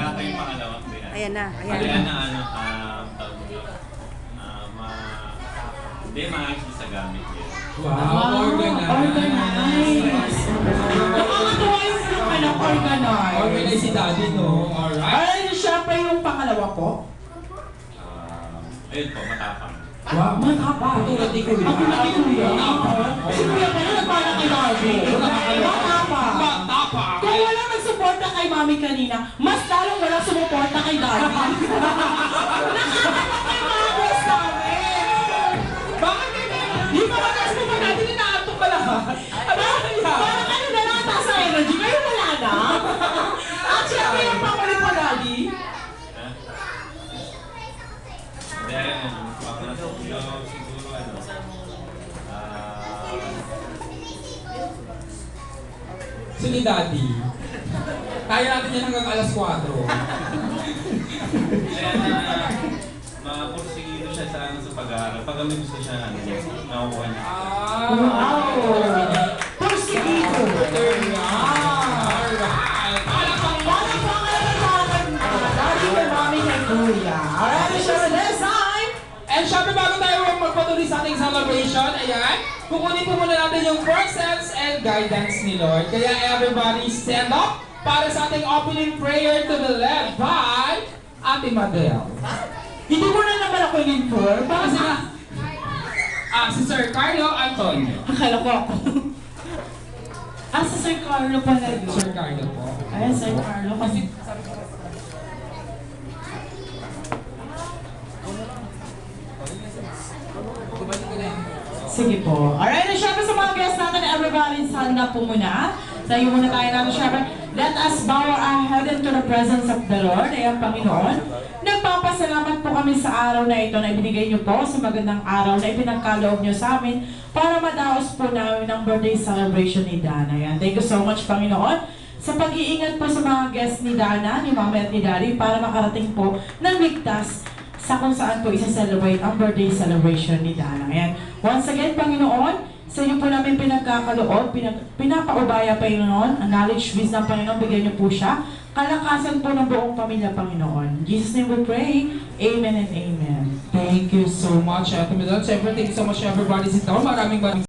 Wala tayong pangalawa. Ayan na, ayan Ayan na. na, tawag nyo. Hindi, maayos sa gamit yun. Wow, organized. Organized. Nakakatuwa yung anak organized. Organized si Daddy, no? Alright. Ay, siya pa yung pangalawa po. Ayun po, matapang. Wow, matapang. Tulad ni Kuya. Ako na Kuya. Si Kuya pa na nagpala kay Darby. Matapang. Matapang. Kung wala nagsuporta kay Mami kanina, mas lalong wala sumuporta kay Darby. Nakakatawa kay Mami sa amin. Bakit ganyan? Yung mga gas mo ba natin inaantok ka lahat? Parang ano na lang taas sa energy, ngayon wala na. At syempre yung papalit mo, Daddy. Hindi, ayun. Siguro, So ni Daddy. Kaya natin yan hanggang alas 4. Mapursigido siya sa pag-aaral. Pag may gusto siya, nakukuha niya. Wow! Porsigido! Alright! Daddy kay Mami kay Kuya. Alright, siya this time! And syempre bago tayo magpatuloy sa ating celebration, ayan, kukunin po muna natin yung presence and guidance ni Lord. Kaya everybody stand up para sa ating opening prayer to be led by Ate Madel. Hindi mo na naman ako in-inform. Kasi nga, si Sir Carlo Antonio. Akala ko ako. Si Sir Carlo pala yun. Sir Carlo po. Ay, Sir Carlo. Kasi sige po. Alright, and syempre sa mga guests natin, everybody, stand up po muna. Tayo muna tayo natin, syempre. Let us bow our head into the presence of the Lord. Ayan, Panginoon. Nagpapasalamat po kami sa araw na ito na ibinigay niyo po sa magandang araw na ipinagkaloob niyo sa amin para madaos po namin ang birthday celebration ni Dana. Ayan. Thank you so much, Panginoon, sa pag-iingat po sa mga guests ni Dana, ni Mama at ni Daddy para makarating po ng ligtas sa kung saan po isa-celebrate ang birthday celebration ni Dana. Ayan. Once again, Panginoon, sa iyo po namin pinagkakaloob, pinapaubaya, Panginoon, ang knowledge, wisdom, Panginoon, bigyan niyo po siya. Kalakasan po ng buong pamilya, Panginoon. In Jesus' name we pray. Amen and amen. Thank you so much, Ate Madel. Siyempre, thank you so much everybody. Sit down. Maraming